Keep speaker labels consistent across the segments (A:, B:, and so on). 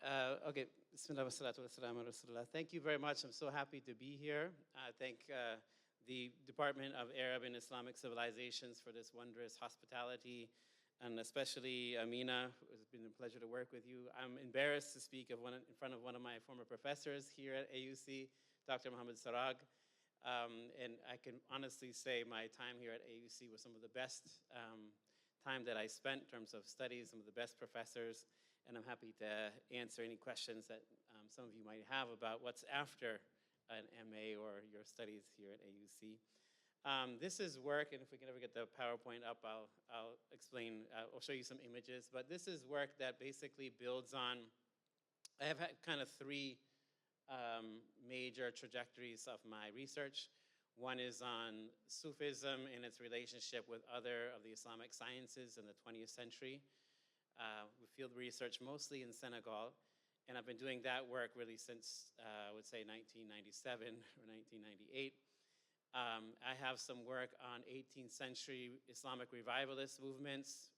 A: Okay, Bismillah wa salatu wa salam ala Rasulullah. Thank you very much. I'm so happy to be here. I thank the Department of Arab and Islamic Civilizations for this wondrous hospitality, and especially Amina. It's been a pleasure to work with you. I'm embarrassed to speak in front of one of my former professors here at AUC, Dr. Muhammad Sarag. And I can honestly say my time here at AUC was some of the best time that I spent in terms of studies, some of the best professors, and I'm happy to answer any questions that some of you might have about what's after an MA or your studies here at AUC. This is work, and if we can ever get the PowerPoint up, I'll explain, I'll show you some images, but this is work that basically builds on, I have had kind of three major trajectories of my research. One is on Sufism and its relationship with other of the Islamic sciences in the 20th century. We field research mostly in Senegal, and I've been doing that work really since, I would say, 1997 or 1998. I have some work on 18th century Islamic revivalist movements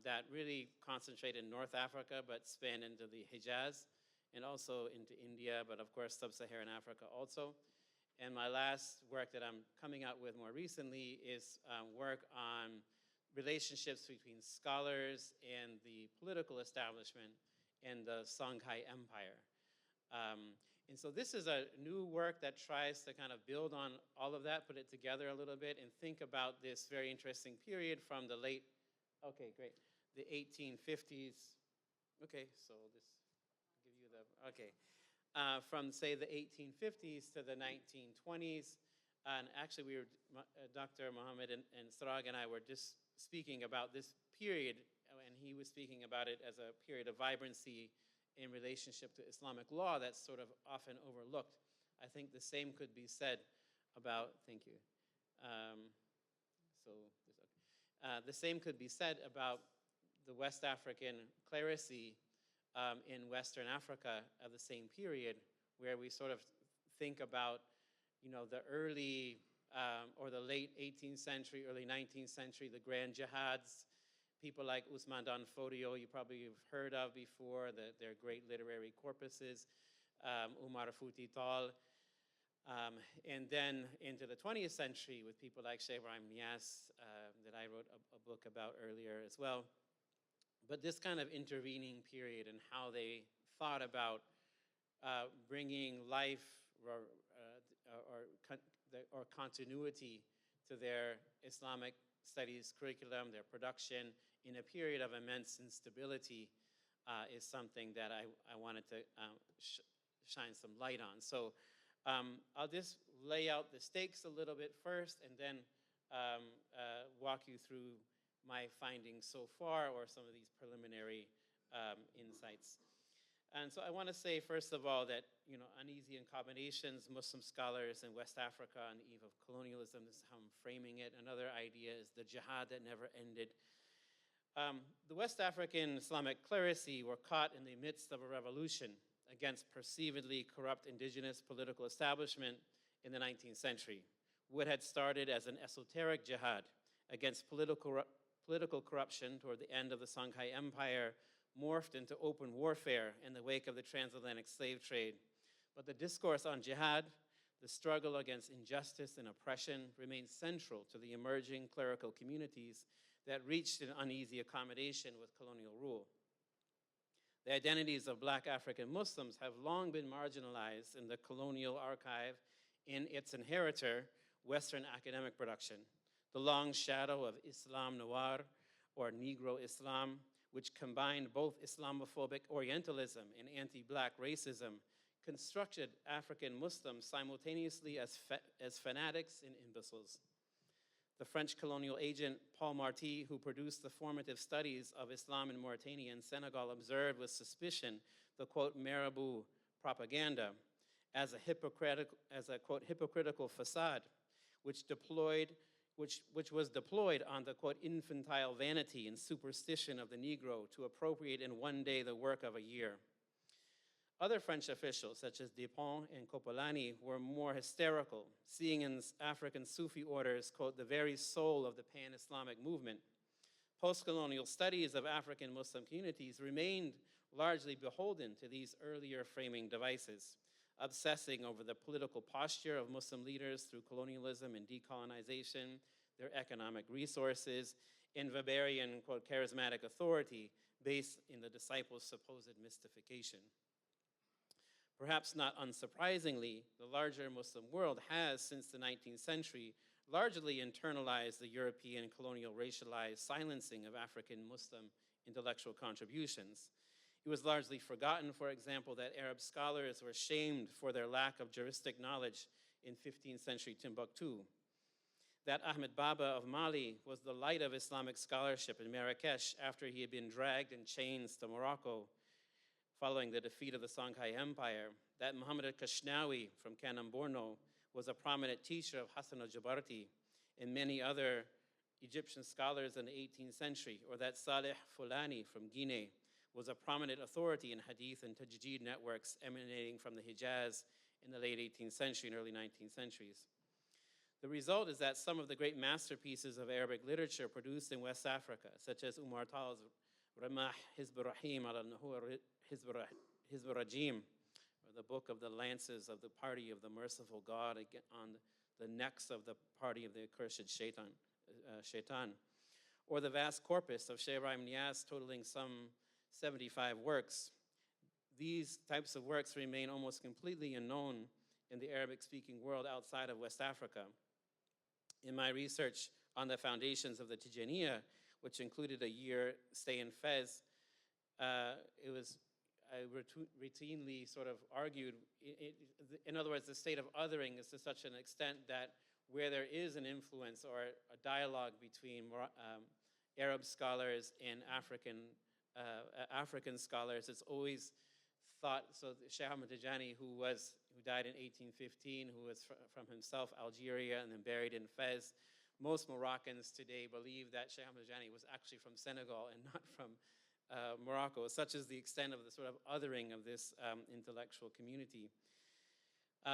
A: that really concentrate in North Africa, but span into the Hijaz, and also into India, but of course sub-Saharan Africa also. And my last work that I'm coming out with more recently is work on relationships between scholars and the political establishment in the Songhai Empire. And so this is a new work that tries to kind of build on all of that, put it together a little bit, and think about this very interesting period from the late, okay, great, the 1850s. Okay, so this, I'll give you the, okay. From, say, the 1850s to the 1920s. And actually, we were, Dr. Mohammed and Sarag and I were just speaking about this period, and he was speaking about it as a period of vibrancy in relationship to Islamic law that's sort of often overlooked. I think the same could be said about, thank you. The same could be said about the West African clerisy in Western Africa of the same period, where we sort of think about, you know, the early or the late 18th century, early 19th century, the grand jihads, people like Usman Dan Fodio, you probably have heard of before, their great literary corpuses, Umar Futi Tal, and then into the 20th century with people like Sheikh Ibrahim Niasse, that I wrote a book about earlier as well. But this kind of intervening period and how they thought about bringing life or continuity to their Islamic studies curriculum, their production, in a period of immense instability is something that I wanted to shine some light on. So I'll just lay out the stakes a little bit first, and then walk you through my findings so far, or some of these preliminary insights. And so I want to say, first of all, that, you know, Uneasy Accommodations, Muslim scholars in West Africa on the eve of colonialism, this is how I'm framing it. Another idea is the jihad that never ended. The West African Islamic clerisy were caught in the midst of a revolution against perceivedly corrupt indigenous political establishment in the 19th century. What had started as an esoteric jihad against political corruption toward the end of the Songhai Empire morphed into open warfare in the wake of the transatlantic slave trade. But the discourse on jihad, the struggle against injustice and oppression, remained central to the emerging clerical communities that reached an uneasy accommodation with colonial rule. The identities of Black African Muslims have long been marginalized in the colonial archive in its inheritor, Western academic production. The long shadow of Islam Noir, or Negro Islam, which combined both Islamophobic Orientalism and anti-Black racism, constructed African Muslims simultaneously as fanatics and imbeciles. The French colonial agent Paul Marty, who produced the formative studies of Islam in Mauritania and Senegal, observed with suspicion the, quote, Marabout propaganda as a quote, hypocritical facade, which was deployed on the, quote, infantile vanity and superstition of the Negro to appropriate in one day the work of a year. Other French officials, such as Dupont and Copolani, were more hysterical, seeing in African Sufi orders, quote, the very soul of the pan-Islamic movement. Post-colonial studies of African Muslim communities remained largely beholden to these earlier framing devices, obsessing over the political posture of Muslim leaders through colonialism and decolonization, their economic resources, and Weberian, quote, charismatic authority based in the disciples' supposed mystification. Perhaps not unsurprisingly, the larger Muslim world has, since the 19th century, largely internalized the European colonial racialized silencing of African Muslim intellectual contributions. It was largely forgotten, for example, that Arab scholars were shamed for their lack of juristic knowledge in 15th century Timbuktu. That Ahmed Baba of Mali was the light of Islamic scholarship in Marrakesh after he had been dragged in chains to Morocco following the defeat of the Songhai Empire. That Muhammad al-Kashnawi from Kalam, Borno, was a prominent teacher of Hassan al-Jabarti and many other Egyptian scholars in the 18th century, or that Saleh Fulani from Guinea was a prominent authority in hadith and tajdeed networks emanating from the Hijaz in the late 18th century and early 19th centuries. The result is that some of the great masterpieces of Arabic literature produced in West Africa, such as Umar Tal's Ramah Hizb Rahim al-Nahur Hizb Rajim, or the book of the lances of the party of the merciful God on the necks of the party of the accursed Shaitan, or the vast corpus of Sheikh Ibrahim Niyaz totaling some 75 works. These types of works remain almost completely unknown in the Arabic-speaking world outside of West Africa. In my research on the foundations of the Tijaniya, which included a year stay in Fez, I routinely sort of argued, in other words, the state of othering is to such an extent that where there is an influence or a dialogue between Arab scholars and African scholars, it's always thought, so Sheikh Ahmad Tijani, who died in 1815, who was from himself Algeria and then buried in Fez, most Moroccans today believe that Sheikh Ahmad Tijani was actually from Senegal and not from Morocco. Such is the extent of the sort of othering of this intellectual community.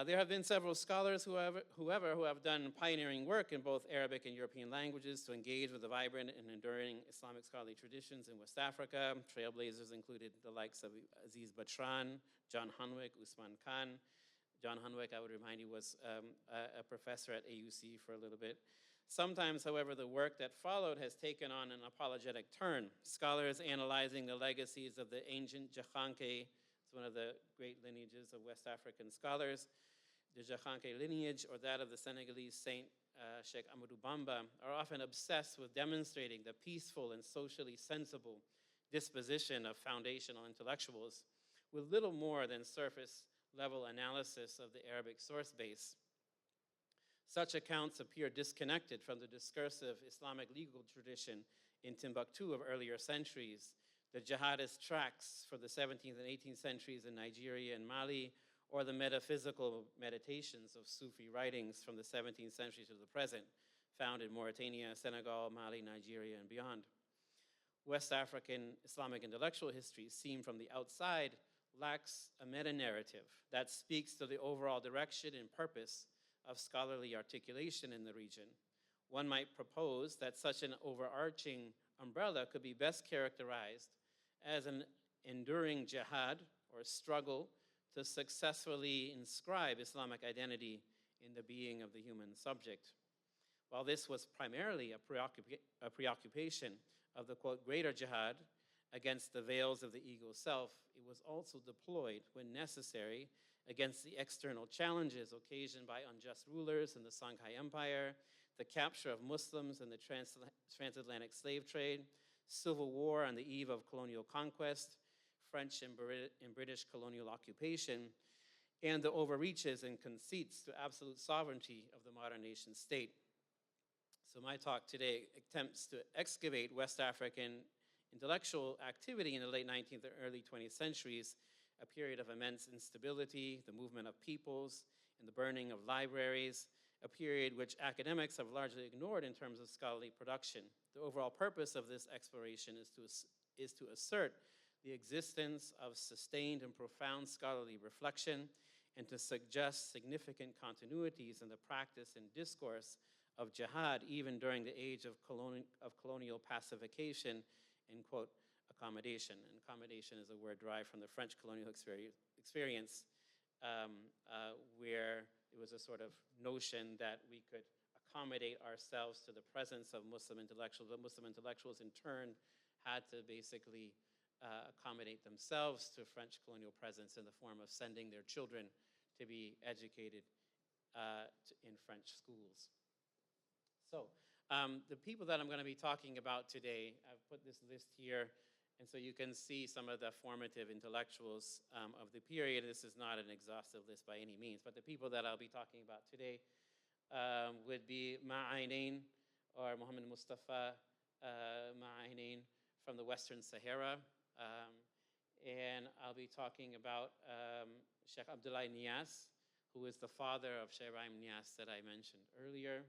A: There have been several scholars, who have done pioneering work in both Arabic and European languages to engage with the vibrant and enduring Islamic scholarly traditions in West Africa. Trailblazers included the likes of Aziz Batran, John Hunwick, Usman Khan. John Hunwick, I would remind you, was a professor at AUC for a little bit. Sometimes, however, the work that followed has taken on an apologetic turn. Scholars analyzing the legacies of the ancient Jahanke, it's one of the great lineages of West African scholars, the Jahanke lineage, or that of the Senegalese saint Sheikh Amadou Bamba, are often obsessed with demonstrating the peaceful and socially sensible disposition of foundational intellectuals with little more than surface-level analysis of the Arabic source base. Such accounts appear disconnected from the discursive Islamic legal tradition in Timbuktu of earlier centuries, the jihadist tracts for the 17th and 18th centuries in Nigeria and Mali, or the metaphysical meditations of Sufi writings from the 17th century to the present, found in Mauritania, Senegal, Mali, Nigeria, and beyond. West African Islamic intellectual history, seen from the outside, lacks a meta-narrative that speaks to the overall direction and purpose of scholarly articulation in the region. One might propose that such an overarching umbrella could be best characterized as an enduring jihad or struggle to successfully inscribe Islamic identity in the being of the human subject. While this was primarily a preoccupation of the, quote, greater jihad against the veils of the ego self, it was also deployed when necessary against the external challenges occasioned by unjust rulers in the Songhai Empire, the capture of Muslims in the transatlantic slave trade, civil war on the eve of colonial conquest, French and British colonial occupation, and the overreaches and conceits to absolute sovereignty of the modern nation state. So my talk today attempts to excavate West African intellectual activity in the late 19th and early 20th centuries, a period of immense instability, the movement of peoples, and the burning of libraries, a period which academics have largely ignored in terms of scholarly production. The overall purpose of this exploration is to assert the existence of sustained and profound scholarly reflection and to suggest significant continuities in the practice and discourse of jihad even during the age of colonial pacification and, quote, accommodation. And accommodation is a word derived from the French colonial experience where it was a sort of notion that we could accommodate ourselves to the presence of Muslim intellectuals, but Muslim intellectuals in turn had to basically accommodate themselves to French colonial presence in the form of sending their children to be educated in French schools. So the people that I'm going to be talking about today, I've put this list here, and so you can see some of the formative intellectuals of the period. This is not an exhaustive list by any means, but the people that I'll be talking about today would be Ma'ainain, or Muhammad Mustafa Ma'ainain from the Western Sahara. And I'll be talking about Sheikh Abdullah Niyas, who is the father of Sheikh Ibrahim Niyas that I mentioned earlier.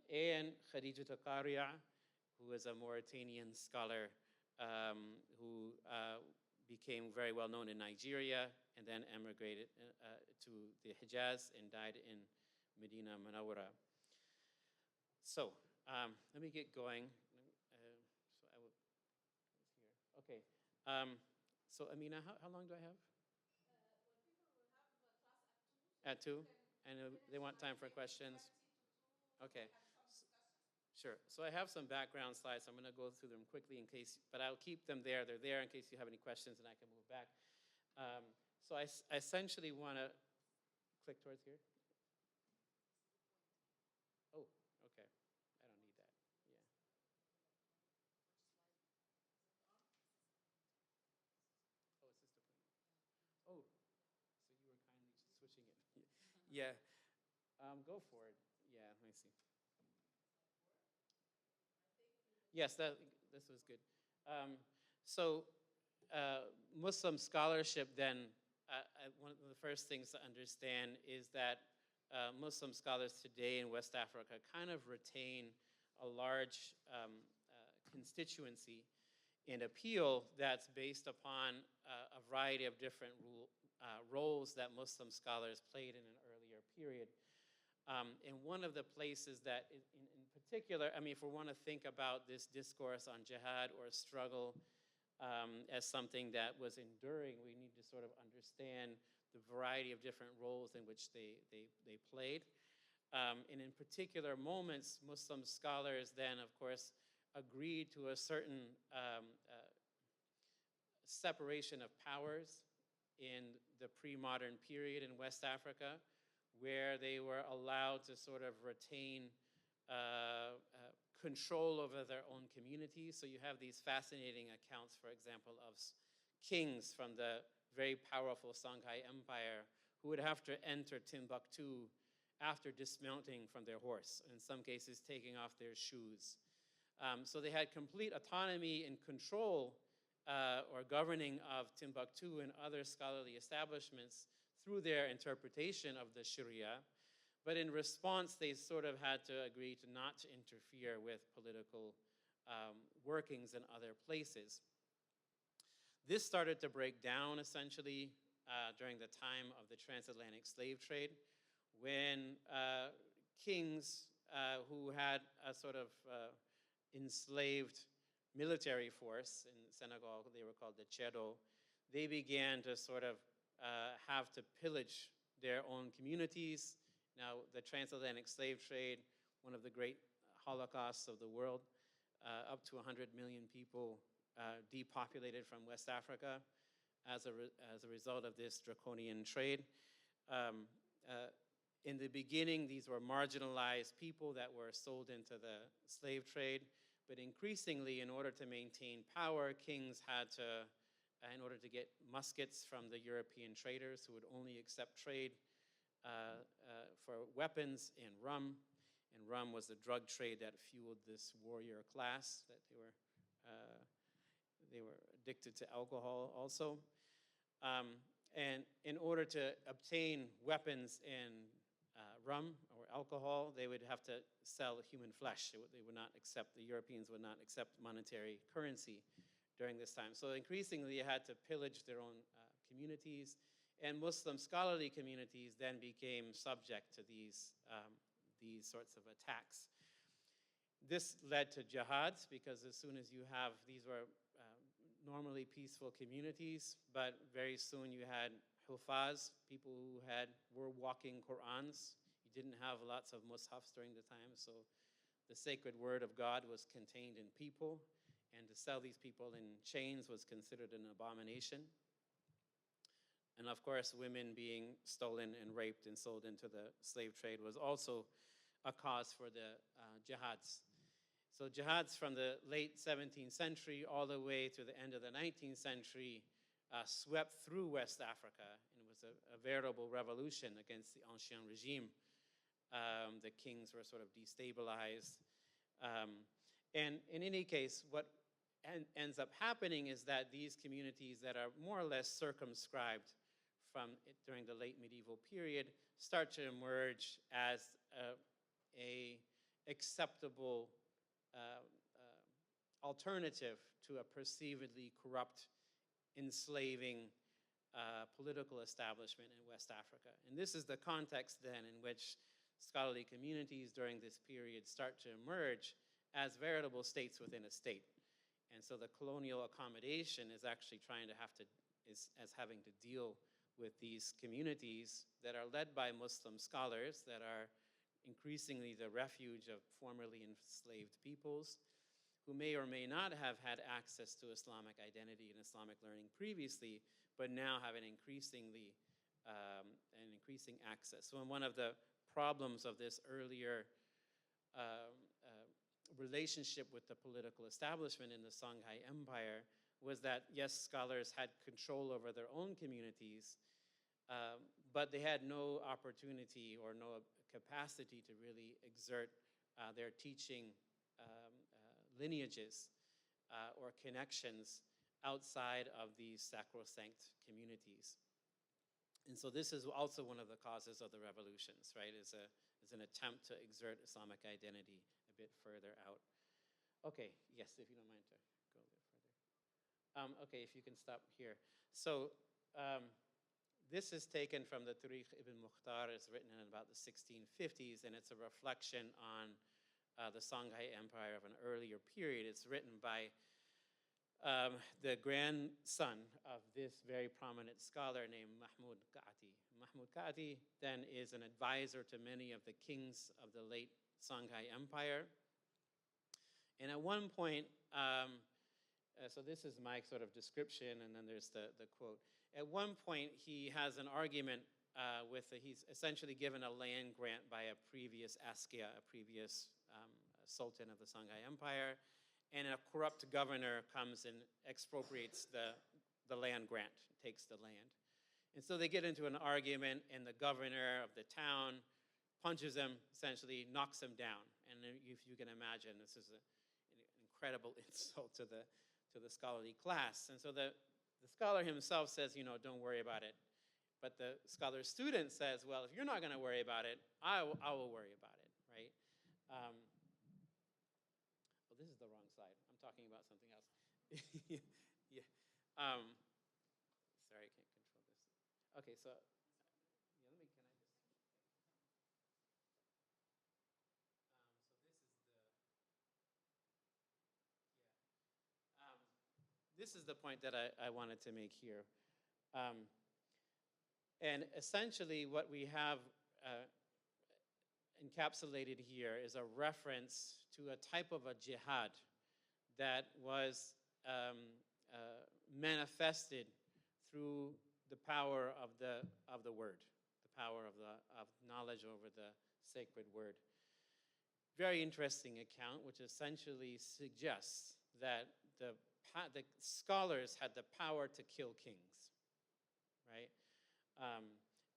A: And Khadija Taqariya, who is a Mauritanian scholar who became very well known in Nigeria and then emigrated to the Hijaz and died in Medina Munawwara. So let me get going. Okay. So Amina, how long do I have? At 2? And they want time for questions? Okay. Sure. So I have some background slides. I'm going to go through them quickly in case, but I'll keep them there. They're there in case you have any questions and I can move back. So I essentially want to click towards here. Oh, okay. I don't need that. Yeah. Oh, it's just a point. Oh, so you were kindly switching it. Yeah. Go for it. Yeah, let me see. Yes, this was good. So Muslim scholarship then, one of the first things to understand is that Muslim scholars today in West Africa kind of retain a large constituency and appeal that's based upon a variety of different roles that Muslim scholars played in an earlier period. And one of the places that in particular, I mean, if we want to think about this discourse on jihad or struggle as something that was enduring, we need to sort of understand the variety of different roles in which they played. And in particular moments, Muslim scholars then, of course, agreed to a certain separation of powers in the pre-modern period in West Africa, where they were allowed to sort of retain control over their own communities. So you have these fascinating accounts, for example, of kings from the very powerful Songhai Empire who would have to enter Timbuktu after dismounting from their horse, in some cases taking off their shoes. So they had complete autonomy and control or governing of Timbuktu and other scholarly establishments through their interpretation of the Sharia. But in response, they sort of had to agree to not to interfere with political workings in other places. This started to break down essentially during the time of the transatlantic slave trade, when kings who had a sort of enslaved military force in Senegal, they were called the Chedo, they began to sort of have to pillage their own communities. Now, the transatlantic slave trade, one of the great holocausts of the world, up to 100 million people depopulated from West Africa as a result of this draconian trade. In the beginning, these were marginalized people that were sold into the slave trade, but increasingly, in order to maintain power, kings had to, in order to get muskets from the European traders who would only accept trade for weapons and rum. And rum was the drug trade that fueled this warrior class, that they were addicted to alcohol also. And in order to obtain weapons and rum or alcohol, they would have to sell human flesh. They would not accept, the Europeans would not accept monetary currency during this time. So increasingly, they had to pillage their own communities, and Muslim scholarly communities then became subject to these sorts of attacks. This led to jihads, because as soon as you have, these were normally peaceful communities, but very soon you had hufaz, people who were walking Qur'ans. You didn't have lots of mushafs during the time, so the sacred word of God was contained in people, and to sell these people in chains was considered an abomination. And of course, women being stolen and raped and sold into the slave trade was also a cause for the jihads. So jihads from the late 17th century all the way to the end of the 19th century swept through West Africa, and it was a veritable revolution against the ancien regime. The kings were sort of destabilized. And in any case, what ends up happening is that these communities that are more or less circumscribed during the late medieval period start to emerge as a acceptable alternative to a perceivedly corrupt, enslaving political establishment in West Africa. And this is the context then in which scholarly communities during this period start to emerge as veritable states within a state. And so the colonial accommodation is actually having to deal with these communities that are led by Muslim scholars that are increasingly the refuge of formerly enslaved peoples who may or may not have had access to Islamic identity and Islamic learning previously, but now have an increasing access. So one of the problems of this earlier relationship with the political establishment in the Songhai Empire was that, yes, scholars had control over their own communities, but they had no opportunity or no capacity to really exert their teaching lineages or connections outside of these sacrosanct communities. And so this is also one of the causes of the revolutions, right, is an attempt to exert Islamic identity a bit further out. Okay, yes, if you don't mind to go a bit further. Okay, if you can stop here. So this is taken from the Tariq ibn Mukhtar. It's written in about the 1650s, and it's a reflection on the Songhai Empire of an earlier period. It's written by the grandson of this very prominent scholar named Mahmud Qa'ati. Mahmud Qa'ati then is an advisor to many of the kings of the late Songhai Empire. And at one point, so this is my sort of description, and then there's the quote. At one point, he has an argument he's essentially given a land grant by a previous askia, a previous sultan of the Songhai Empire, and a corrupt governor comes and expropriates the land grant, takes the land. And so they get into an argument, and the governor of the town punches him, essentially knocks him down. And if you can imagine, this is an incredible insult to the scholarly class. And so the scholar himself says, don't worry about it. But the scholar's student says, well, if you're not going to worry about it, I will worry about it, right? This is the wrong slide. I'm talking about something else. Yeah. Sorry, I can't control this. Okay, so can I just? So this is the point that I wanted to make here. And essentially what we have encapsulated here is a reference to a type of a jihad that was manifested through the power of the word, the power of knowledge over the sacred word. Very interesting account, which essentially suggests that the scholars had the power to kill kings, right?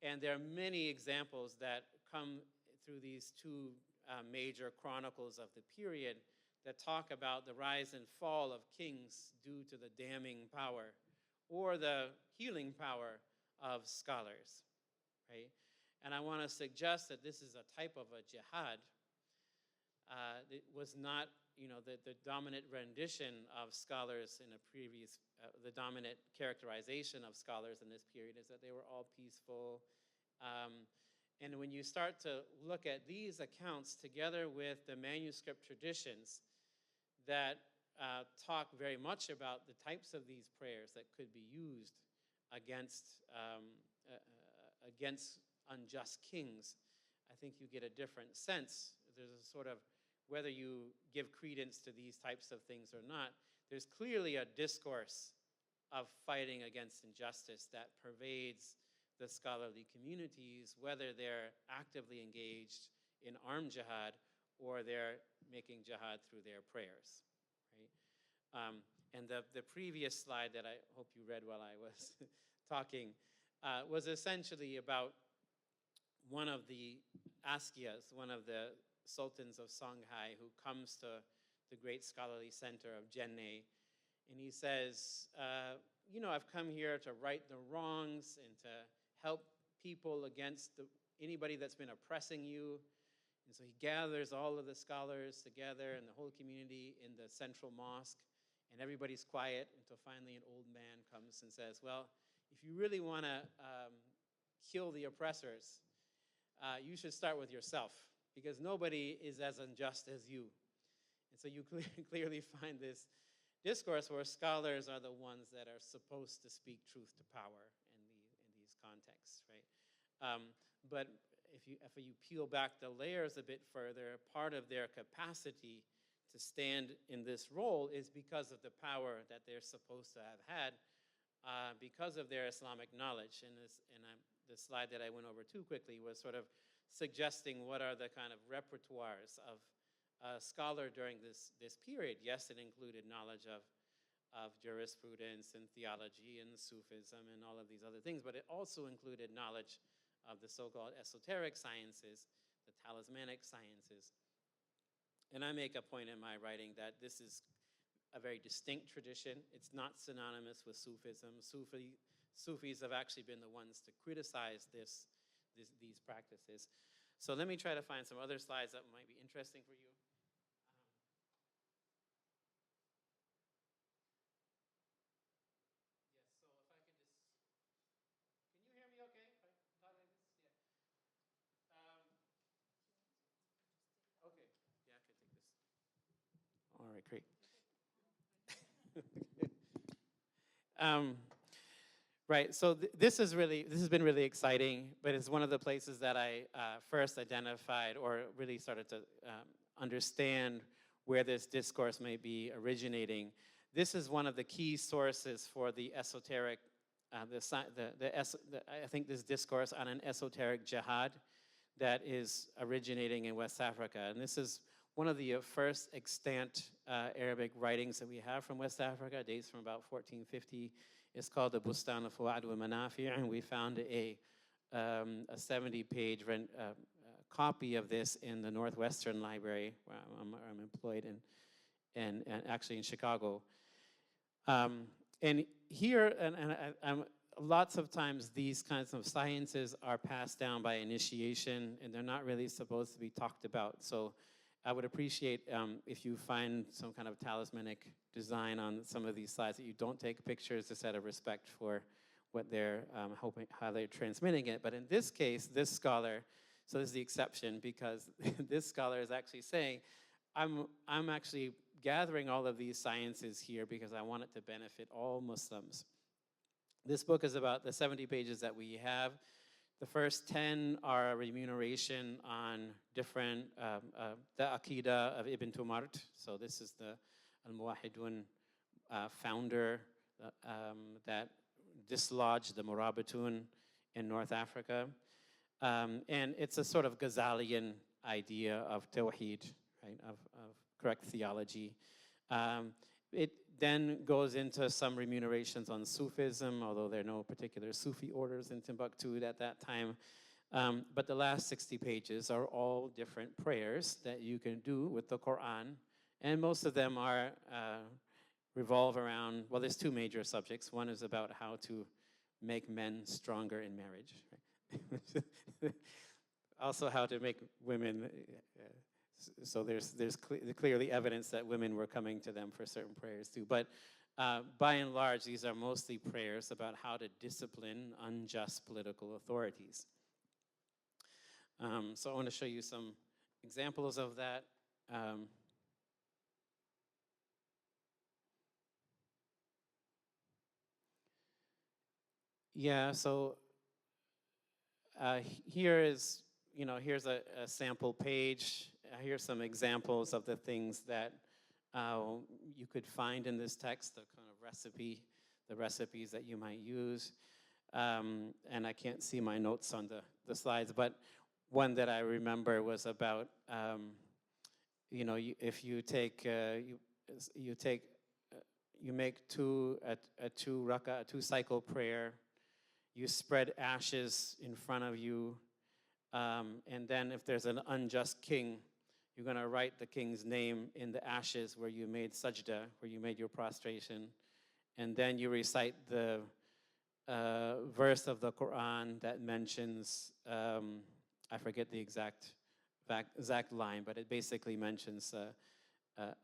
A: And there are many examples that come through these two major chronicles of the period that talk about the rise and fall of kings due to the damning power or the healing power of scholars, right? And I want to suggest that this is a type of a jihad. It was not, the dominant rendition of scholars in a previous, the dominant characterization of scholars in this period is that they were all peaceful. And when you start to look at these accounts together with the manuscript traditions that talk very much about the types of these prayers that could be used against against unjust kings, I think you get a different sense. There's a sort of, whether you give credence to these types of things or not, there's clearly a discourse of fighting against injustice that pervades the scholarly communities, whether they're actively engaged in armed jihad or they're making jihad through their prayers, right? And the previous slide that I hope you read while I was talking was essentially about one of the Askias, one of the sultans of Songhai, who comes to the great scholarly center of Jenne, and he says, you know, I've come here to right the wrongs and to help people against anybody that's been oppressing you. And so he gathers all of the scholars together and the whole community in the central mosque, and everybody's quiet until finally an old man comes and says, well, if you really want to kill the oppressors, you should start with yourself, because nobody is as unjust as you. And so you clearly find this discourse where scholars are the ones that are supposed to speak truth to power in these contexts, right? But if you peel back the layers a bit further, part of their capacity to stand in this role is because of the power that they're supposed to have had because of their Islamic knowledge. And the slide that I went over too quickly was sort of suggesting what are the kind of repertoires of a scholar during this period. Yes, it included knowledge of jurisprudence and theology and Sufism and all of these other things, but it also included knowledge of the so-called esoteric sciences, the talismanic sciences. And I make a point in my writing that this is a very distinct tradition. It's not synonymous with Sufism. Sufis have actually been the ones to criticize these practices. So let me try to find some other slides that might be interesting for you. Yes, so if I could just, can you hear me okay? If I talk like this? Yeah. Okay, yeah, I can take this. All right, great. Right, so this has been really exciting, but it's one of the places that I first identified or really started to understand where this discourse may be originating. This is one of the key sources for the esoteric, I think this discourse on an esoteric jihad that is originating in West Africa. And this is one of the first extant Arabic writings that we have from West Africa. It dates from about 1450. It's called the Bustan al-Fuad wa Manafi', and we found a 70-page copy of this in the Northwestern Library, where I'm employed in, and actually in Chicago. And here, lots of times these kinds of sciences are passed down by initiation, and they're not really supposed to be talked about. So I would appreciate if you find some kind of talismanic design on some of these slides that you don't take pictures, just out of respect for what they're how they're transmitting it. But in this case, this scholar, so this is the exception, because this scholar is actually saying, I'm actually gathering all of these sciences here because I want it to benefit all Muslims. This book is about the 70 pages that we have. The first 10 are a remuneration on different, the Aqidah of Ibn Tumart. So this is the Al-Muwahidun founder that dislodged the Murabitun in North Africa. And it's a sort of Ghazalian idea of Tawheed, right, of correct theology. It then goes into some remunerations on Sufism, although there are no particular Sufi orders in Timbuktu at that time. But the last 60 pages are all different prayers that you can do with the Quran. And most of them are revolve around, well, there's two major subjects. One is about how to make men stronger in marriage. Right? Also how to make women, so there's clearly evidence that women were coming to them for certain prayers too. But by and large, these are mostly prayers about how to discipline unjust political authorities. So I want to show you some examples of that. Yeah, so here is, here's a sample page. Here's some examples of the things that you could find in this text, the kind of the recipes that you might use. And I can't see my notes on the slides, but one that I remember was about, if you take, you make a two cycle prayer. You spread ashes in front of you, and then if there's an unjust king, you're going to write the king's name in the ashes where you made sajda, where you made your prostration, and then you recite the verse of the Quran that mentions, I forget the exact line, but it basically mentions a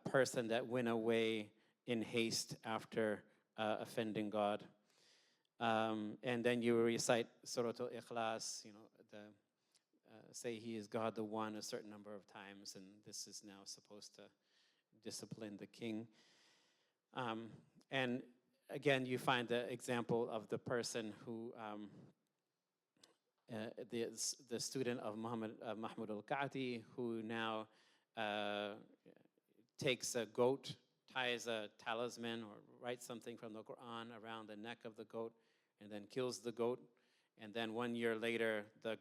A: person that went away in haste after offending God. And then you recite Surah Al-Ikhlas, say He is God the One a certain number of times, and this is now supposed to discipline the king. And again, you find the example of the person who, the student of Mahmud al-Qa'ati, who now takes a goat, ties a talisman or writes something from the Quran around the neck of the goat, and then kills the goat. And then 1 year later, the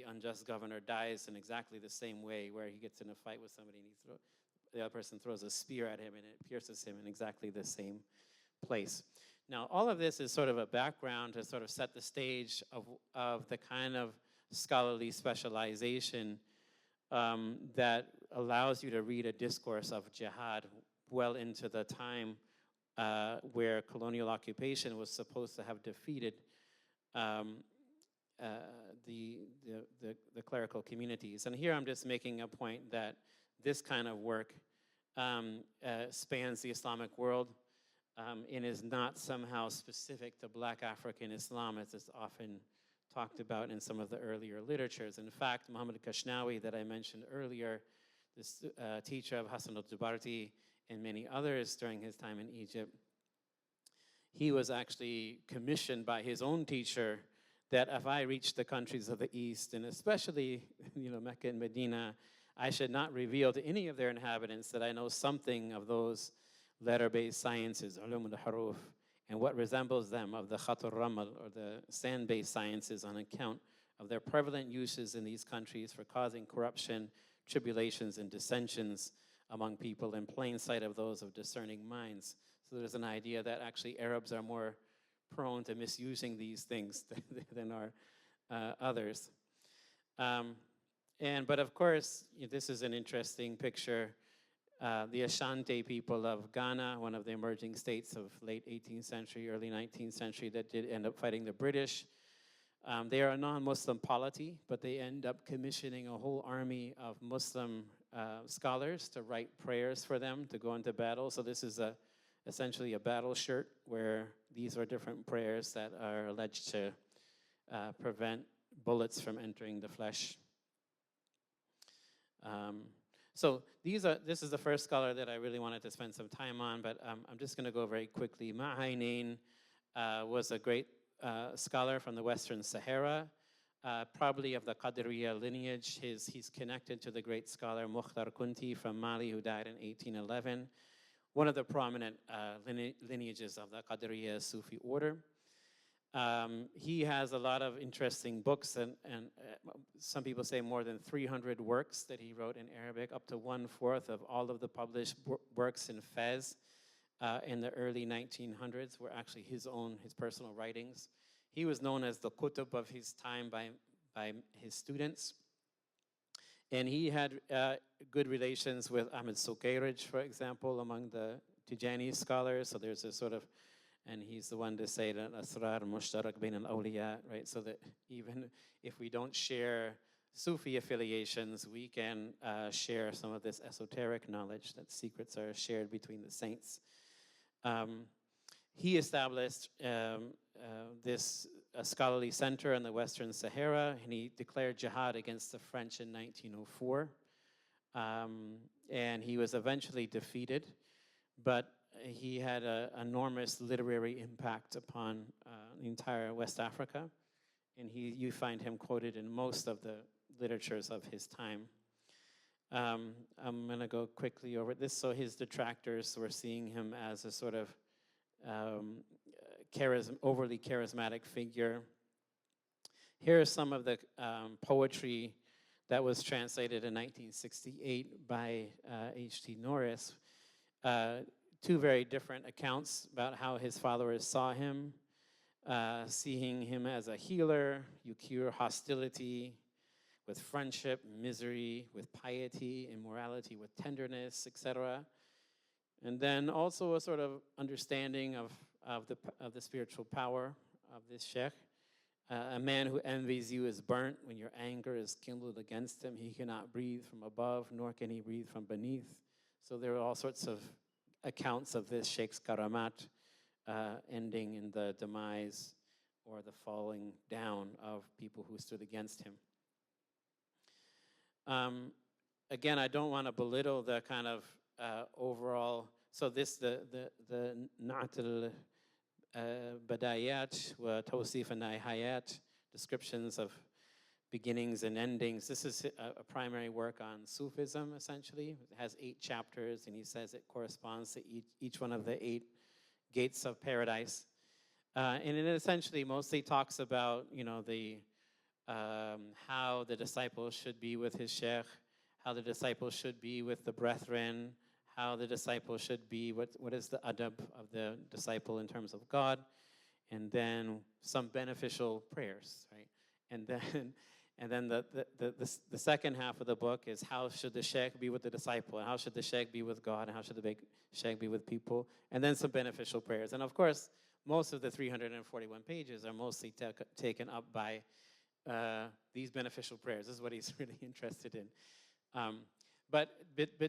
A: unjust governor, dies in exactly the same way, where he gets in a fight with somebody and the other person throws a spear at him and it pierces him in exactly the same place. Now, all of this is sort of a background to sort of set the stage of the kind of scholarly specialization that allows you to read a discourse of jihad well into the time where colonial occupation was supposed to have defeated the clerical communities. And here I'm just making a point that this kind of work spans the Islamic world and is not somehow specific to Black African Islam, as is often talked about in some of the earlier literatures. In fact, Muhammad Kashnawi, that I mentioned earlier, this teacher of Hassan al-Jubarti and many others during his time in Egypt, he was actually commissioned by his own teacher that if I reach the countries of the East, and especially Mecca and Medina, I should not reveal to any of their inhabitants that I know something of those letter-based sciences, ulum al-huruf, and what resembles them of the khat al-ramal, or the sand-based sciences, on account of their prevalent uses in these countries for causing corruption, tribulations, and dissensions among people in plain sight of those of discerning minds. So there's an idea that actually Arabs are more prone to misusing these things than are others. But of course, this is an interesting picture. The Ashanti people of Ghana, one of the emerging states of late 18th century, early 19th century, that did end up fighting the British. They are a non-Muslim polity, but they end up commissioning a whole army of Muslim scholars to write prayers for them to go into battle. So this is essentially a battle shirt where these are different prayers that are alleged to prevent bullets from entering the flesh. So this is the first scholar that I really wanted to spend some time on, but I'm just going to go very quickly. Ma'ainain was a great scholar from the Western Sahara, probably of the Qadiriya lineage. He's connected to the great scholar Mukhtar Kunti from Mali, who died in 1811. One of the prominent lineages of the Qadiriya Sufi order. He has a lot of interesting books, and some people say more than 300 works that he wrote in Arabic. Up to 1/4 of all of the published works in Fez in the early 1900s were actually his personal writings. He was known as the Qutb of his time by his students. And he had good relations with Ahmed Sukairij, for example, among the Tijani scholars. So there's a sort of, and he's the one to say that asrar mushtarak bain al-awliya, right? So that even if we don't share Sufi affiliations, we can share some of this esoteric knowledge, that secrets are shared between the saints. He established this scholarly center in the Western Sahara, and he declared jihad against the French in 1904. And he was eventually defeated but he had an enormous literary impact upon the entire West Africa, and you find him quoted in most of the literatures of his time. I'm going to go quickly over this. So his detractors were seeing him as a sort of overly charismatic figure. Here are some of the poetry that was translated in 1968 by H.T. Norris. Two very different accounts about how his followers saw him. Seeing him as a healer, you cure hostility with friendship, misery with piety, immorality with tenderness, etc. And then also a sort of understanding of the spiritual power of this sheikh. A man who envies you is burnt when your anger is kindled against him. He cannot breathe from above, nor can he breathe from beneath. So there are all sorts of accounts of this sheikh's karamat ending in the demise or the falling down of people who stood against him. Again, I don't want to belittle the kind of overall. So this the Na'at al-Badayat wa Tawsif an-Nihayat, descriptions of beginnings and endings. This is a primary work on Sufism, essentially. It has 8 chapters, and he says it corresponds to each one of the 8 gates of paradise. And it essentially mostly talks about, the how the disciple should be with his sheikh, how the disciple should be with the brethren, how the disciple should be, what is the adab of the disciple in terms of God, and then some beneficial prayers, right? And then the second half of the book is how should the sheikh be with the disciple, and how should the sheikh be with God, and how should the sheikh be with people, and then some beneficial prayers. And of course, most of the 341 pages are mostly taken up by these beneficial prayers. This is what he's really interested in. But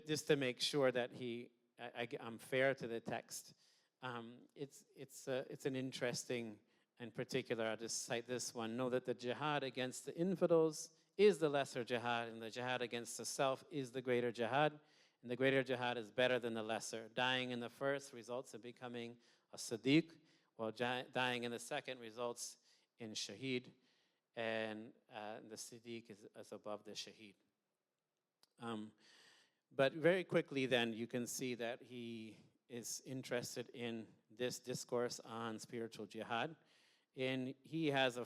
A: just to make sure that I'm fair to the text, it's an interesting, in particular, I'll just cite this one. Know that the jihad against the infidels is the lesser jihad, and the jihad against the self is the greater jihad, and the greater jihad is better than the lesser. Dying in the first results in becoming a Siddiq, while dying in the second results in Shaheed, and the Siddiq is above the Shaheed. But very quickly then, you can see that he is interested in this discourse on spiritual jihad. And he has a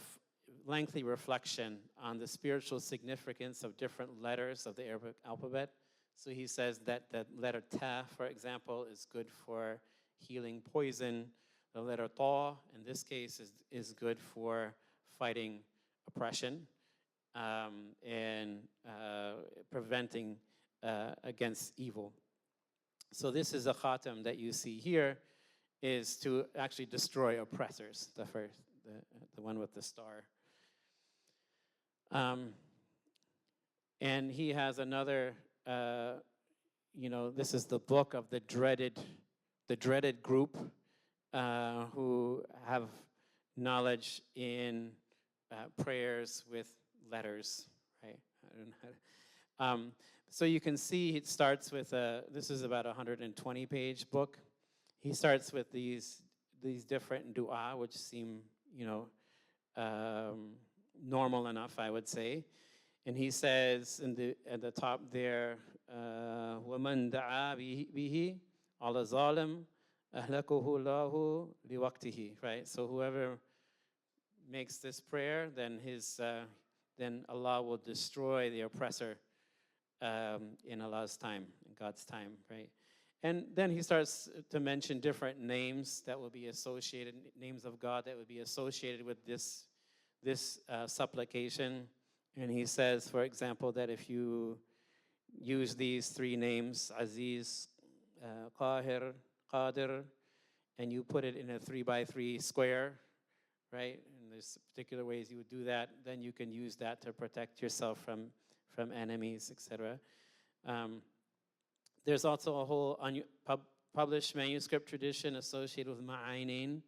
A: lengthy reflection on the spiritual significance of different letters of the Arabic alphabet. So he says that the letter Ta, for example, is good for healing poison. The letter Ta, in this case, is good for fighting oppression and preventing against evil. So this is a khatam that you see here, is to actually destroy oppressors, the one with the star. And he has another, this is the book of the dreaded group who have knowledge in prayers with letters, right? I don't know. So you can see it starts with this is about a 120-page book. He starts with these different dua, which seem, normal enough, I would say. And he says at the top there, وَمَنْ دَعَا بِهِ عَلَى ظَالِمٍ أَهْلَكُهُ اللَّهُ لِوَقْتِهِ, right? So whoever makes this prayer, then Allah will destroy the oppressor in Allah's time, in God's time, right? And then he starts to mention different names that will be associated, names of God that would be associated with this supplication. And he says, for example, that if you use these 3 names, Aziz, Qahir, Qadir, and you put it in a 3x3 square, right? And there's particular ways you would do that. Then you can use that to protect yourself from enemies, etc. There's also a whole published manuscript tradition associated with Ma'ainin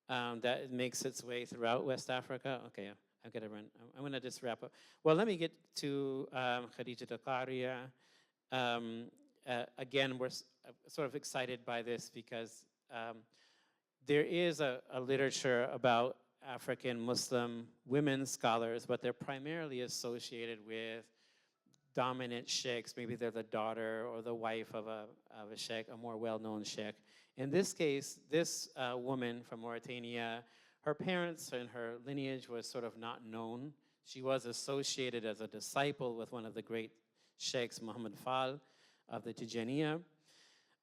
A: that makes its way throughout West Africa. Okay, I've got to run. I'm going to just wrap up. Well, let me get to Khadija al-Qariya. Again, sort of excited by this because there is a literature about African Muslim women scholars, but they're primarily associated with dominant sheikhs. Maybe they're the daughter or the wife of a sheikh, a more well-known sheikh. In this case, this woman from Mauritania, her parents and her lineage was sort of not known. She was associated as a disciple with one of the great sheikhs, Muhammad Fall of the Tijaniya.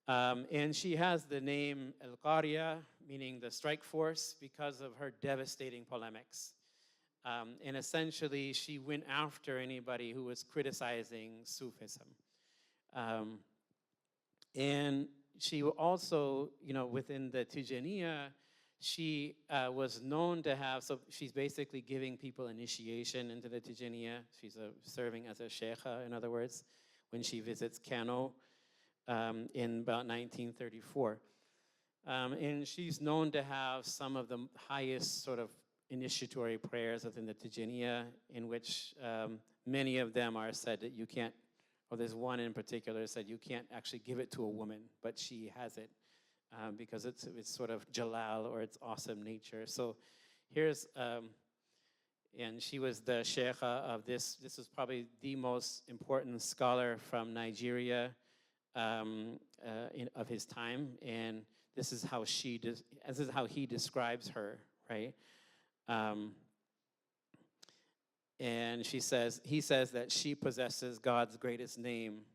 A: And she has the name El-Qariya, meaning the strike force, because of her devastating polemics. And essentially, she went after anybody who was criticizing Sufism. And she also, within the Tijaniya, she was known to have, so she's basically giving people initiation into the Tijaniya. She's serving as a sheikha, in other words, when she visits Kano in about 1934. And she's known to have some of the highest sort of initiatory prayers within the Tijaniya, in which many of them are said that you can't, or there's one in particular said you can't actually give it to a woman, but she has it because it's sort of jalal, or its awesome nature. So here's, and she was the sheikha of this is probably the most important scholar from Nigeria of his time, and this is how this is how he describes her, right? And he says that she possesses God's greatest name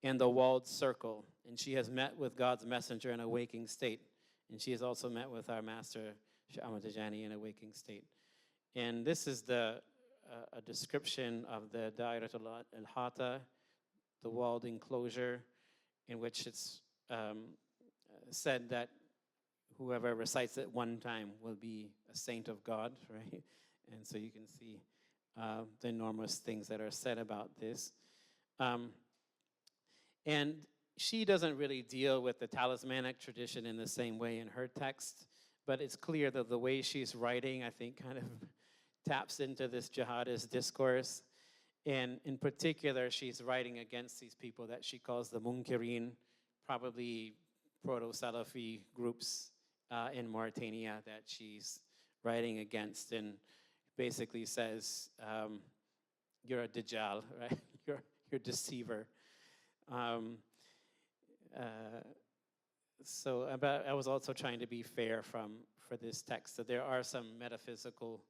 A: in the walled circle, and she has met with God's messenger in a waking state, and she has also met with our master, Shaykh Ahmad Tijani, in a waking state. And this is a description of the Da'irat al-Hata, the walled enclosure, in which it's said that whoever recites it one time will be a saint of God, right? And so you can see the enormous things that are said about this. And she doesn't really deal with the talismanic tradition in the same way in her text, but it's clear that the way she's writing, I think, kind of taps into this jihadist discourse. And in particular, she's writing against these people that she calls the Munkirin, probably proto-Salafi groups in Mauritania that she's writing against, and basically says, you're a Dajjal, right? You're a deceiver. So I was also trying to be fair for this text, that there are some metaphysical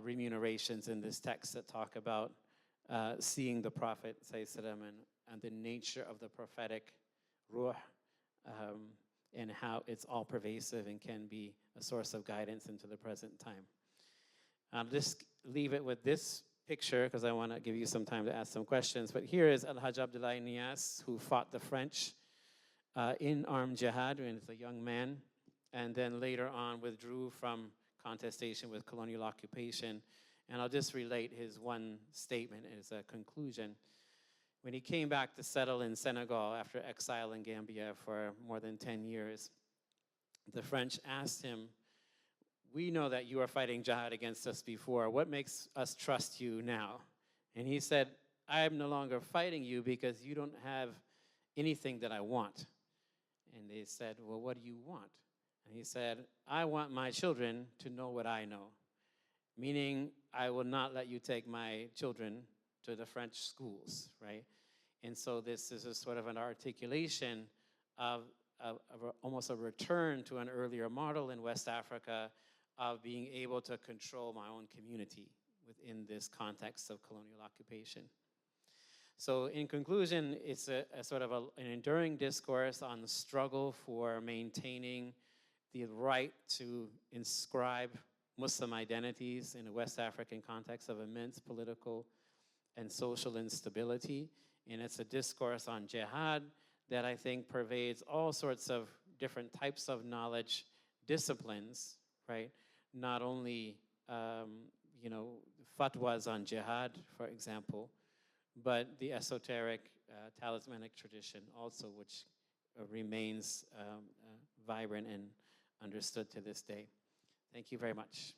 A: remunerations in this text that talk about seeing the Prophet and the nature of the prophetic ruh, and how it's all pervasive and can be a source of guidance into the present time. I'll just leave it with this picture because I want to give you some time to ask some questions. But here is Al-Hajj Abdullah Nias, who fought the French in armed jihad when he was a young man, and then later on withdrew from contestation with colonial occupation. And I'll just relate his one statement as a conclusion. When he came back to settle in Senegal after exile in Gambia for more than 10 years, the French asked him, "We know that you are fighting jihad against us before. What makes us trust you now?" And he said, "I am no longer fighting you because you don't have anything that I want." And they said, "Well, what do you want?" And he said, "I want my children to know what I know, meaning I will not let you take my children to the French schools," right? And so this is a sort of an articulation of almost a return to an earlier model in West Africa of being able to control my own community within this context of colonial occupation. So in conclusion, it's a sort of an enduring discourse on the struggle for maintaining the right to inscribe Muslim identities in a West African context of immense political and social instability. And it's a discourse on jihad that I think pervades all sorts of different types of knowledge disciplines, right? Not only, fatwas on jihad, for example, but the esoteric talismanic tradition also, which remains vibrant and understood to this day. Thank you very much.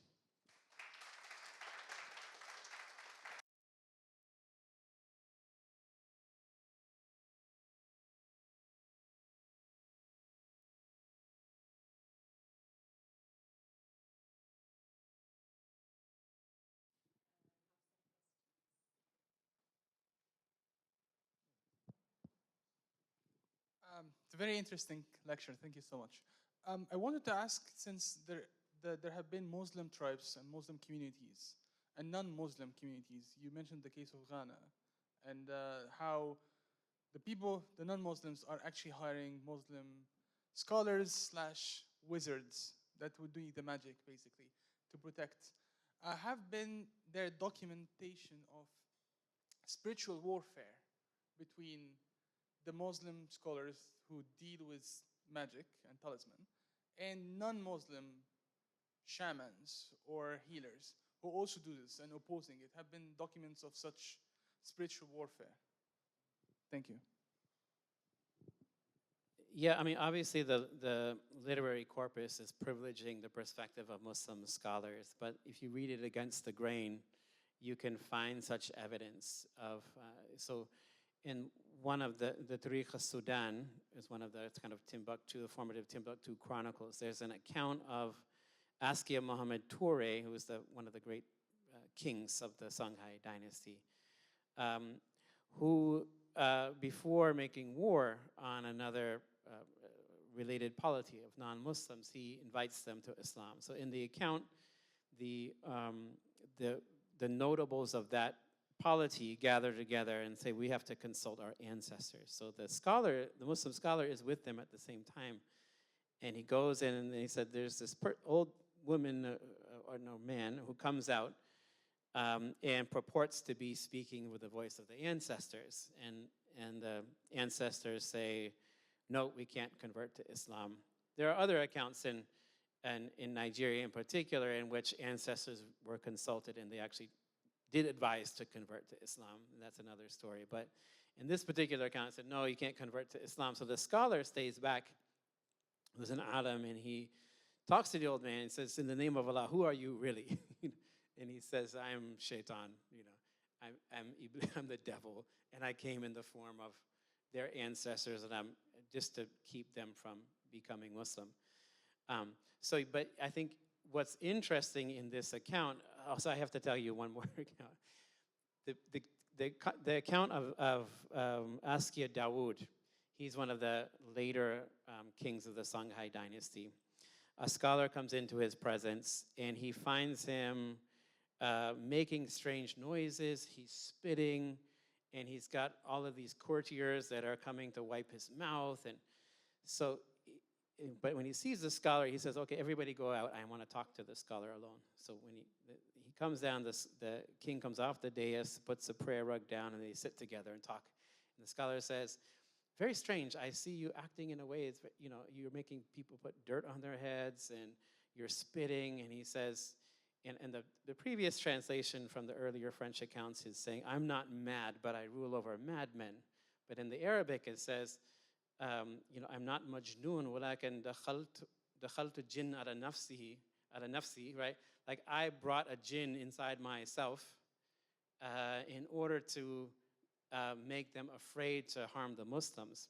B: It's a very interesting lecture. Thank you so much. I wanted to ask, since there have been Muslim tribes and Muslim communities and non-Muslim communities. You mentioned the case of Ghana and how the non-Muslims are actually hiring Muslim scholars slash wizards that would do the magic, basically, to protect. Have been there documentation of spiritual warfare between the Muslim scholars who deal with magic and talisman and non-Muslim shamans or healers who also do this and opposing it. Have been documents of such spiritual warfare. Thank you.
A: Yeah, I mean, obviously the literary corpus is privileging the perspective of Muslim scholars, but if you read it against the grain, you can find such evidence of, so in one of the Tariq al-Sudan is one of the kind of Timbuktu, the formative Timbuktu chronicles. There's an account of Askia Muhammad Toure, who was one of the great kings of the Songhai dynasty, who before making war on another related polity of non-Muslims, he invites them to Islam. So in the account, the notables of that polity gather together and say, we have to consult our ancestors. So the Muslim scholar is with them at the same time. And he goes in and he said, there's this old woman, or no, man, who comes out and purports to be speaking with the voice of the ancestors. And the ancestors say, no, we can't convert to Islam. There are other accounts in Nigeria in particular in which ancestors were consulted and they actually did advise to convert to Islam. And that's another story. But in this particular account, it said, no, you can't convert to Islam. So the scholar stays back, who's an alim, and he talks to the old man and says, in the name of Allah, who are you really? And he says, I'm shaitan, I'm the devil, and I came in the form of their ancestors, and I'm just to keep them from becoming Muslim. But I think what's interesting in this account, also I have to tell you one more account. The account of Askia Dawood, he's one of the later kings of the Songhai dynasty. A scholar comes into his presence, and he finds him making strange noises. He's spitting, and he's got all of these courtiers that are coming to wipe his mouth. And so, but when he sees the scholar, he says, okay, everybody go out. I want to talk to the scholar alone. So when he comes down, the king comes off the dais, puts a prayer rug down, and they sit together and talk. And the scholar says, very strange, I see you acting in a way, it's, you're making people put dirt on their heads, and you're spitting. And he says, and the previous translation from the earlier French accounts is saying, I'm not mad, but I rule over madmen. But in the Arabic, it says, I'm not majnoon, walakin dakhaltu jinn ala nafsi, right? Like I brought a jinn inside myself in order to make them afraid to harm the Muslims.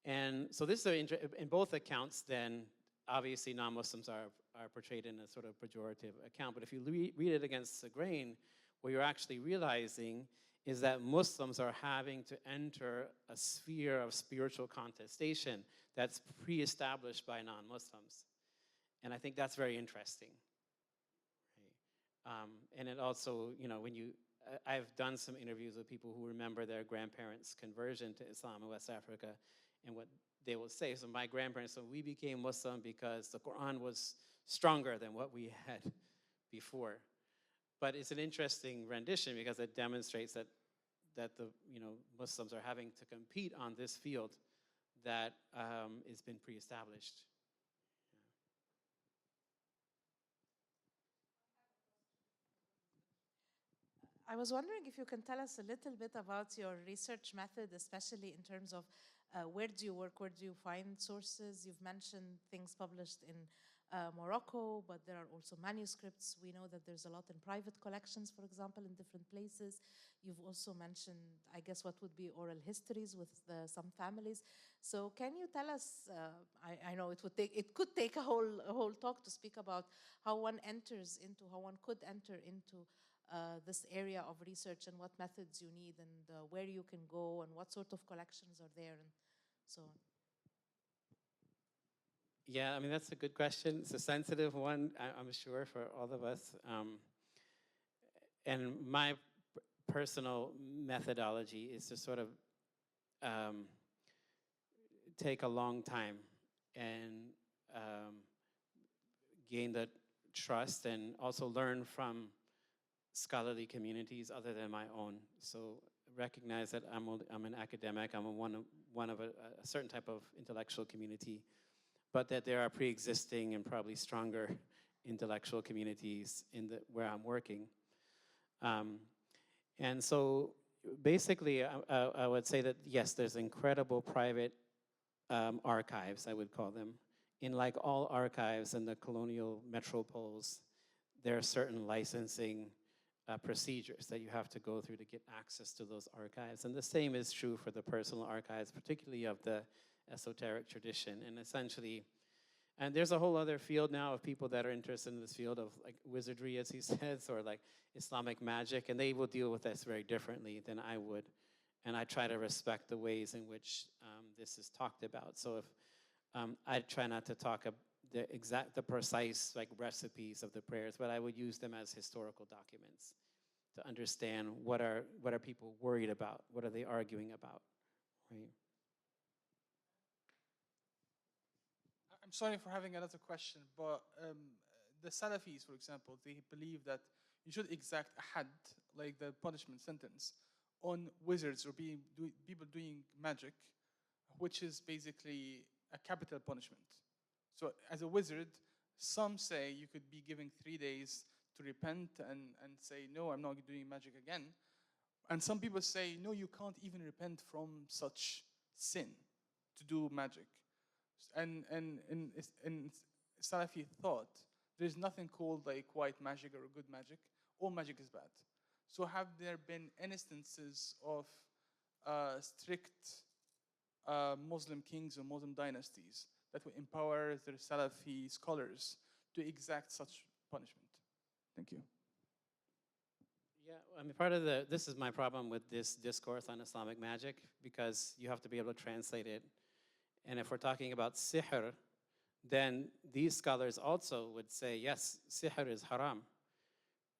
A: And so this is in both accounts, then obviously non-Muslims are portrayed in a sort of pejorative account. But if you read it against the grain, what you're actually realizing is that Muslims are having to enter a sphere of spiritual contestation that's pre-established by non-Muslims. And I think that's very interesting. Right? And it also, I've done some interviews with people who remember their grandparents' conversion to Islam in West Africa, and what they will say. So my grandparents, so we became Muslim because the Quran was stronger than what we had before. But it's an interesting rendition because it demonstrates that the Muslims are having to compete on this field that has been pre-established.
C: I was wondering if you can tell us a little bit about your research method, especially in terms of where do you work, where do you find sources? You've mentioned things published in Morocco, but there are also manuscripts. We know that there's a lot in private collections, for example, in different places. You've also mentioned, I guess, what would be oral histories with some families. So can you tell us, I know it could take a whole talk to speak about how one could enter into this area of research and what methods you need and where you can go and what sort of collections are there. And so on?
A: Yeah, I mean, that's a good question. It's a sensitive one, I'm sure, for all of us. And my personal methodology is to sort of take a long time and gain the trust and also learn from scholarly communities other than my own. So recognize that I'm an academic, I'm one of a certain type of intellectual community, but that there are pre-existing and probably stronger intellectual communities where I'm working. And so basically, I would say that, yes, there's incredible private archives, I would call them. In like all archives in the colonial metropoles, there are certain licensing procedures that you have to go through to get access to those archives. And the same is true for the personal archives, particularly of the esoteric tradition. And essentially, and there's a whole other field now of people that are interested in this field of like wizardry, as he says, or like Islamic magic, and they will deal with this very differently than I would. And I try to respect the ways in which this is talked about. So if I try not to talk the precise like recipes of the prayers, but I would use them as historical documents to understand what are people worried about, what are they arguing about, right?
B: I'm sorry for having another question, but the Salafis, for example, they believe that you should exact a had, like the punishment sentence, on wizards or people doing magic, which is basically a capital punishment. So as a wizard, some say you could be given 3 days to repent and say, no, I'm not doing magic again. And some people say, no, you can't even repent from such sin to do magic. And in Salafi thought, there's nothing called like white magic or good magic. All magic is bad. So have there been instances of strict Muslim kings or Muslim dynasties that would empower their Salafi scholars to exact such punishment? Thank you.
A: Yeah, I mean, this is my problem with this discourse on Islamic magic, because you have to be able to translate it. And if we're talking about sihr, then these scholars also would say, yes, sihr is haram.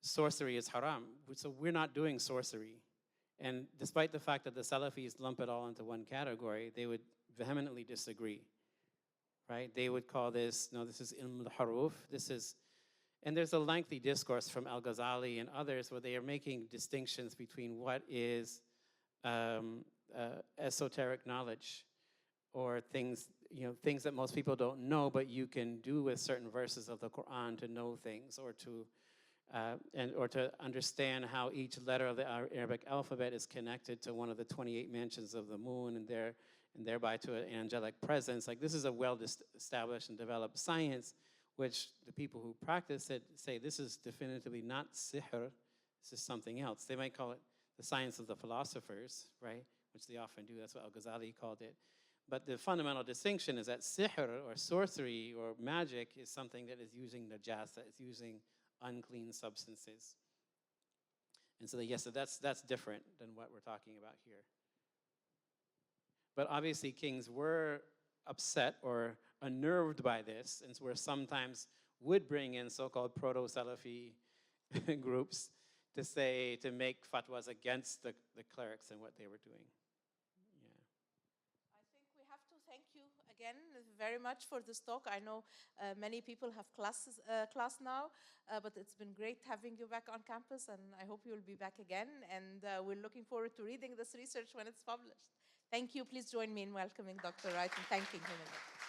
A: Sorcery is haram. So we're not doing sorcery. And despite the fact that the Salafis lump it all into one category, they would vehemently disagree, right? They would call this, no, this is ilm al-haruf. And there's a lengthy discourse from Al-Ghazali and others where they are making distinctions between what is esoteric knowledge, or things that most people don't know, but you can do with certain verses of the Quran to know things, or to understand how each letter of the Arabic alphabet is connected to one of the 28 mansions of the moon, and thereby to an angelic presence. Like, this is a well-established and developed science, which the people who practice it say this is definitively not sihr, this is something else. They might call it the science of the philosophers, right? Which they often do. That's what Al-Ghazali called it. But the fundamental distinction is that sihr, or sorcery, or magic, is something that is using najasa, it's using unclean substances. And so yes, that's different than what we're talking about here. But obviously kings were upset or unnerved by this, and were sometimes would bring in so-called proto-Salafi groups to make fatwas against the clerics and what they were doing.
C: I think we have to thank you again very much for this talk. I know many people have class now, but it's been great having you back on campus, and I hope you'll be back again. And we're looking forward to reading this research when it's published. Thank you. Please join me in welcoming Dr. Wright and thanking him again.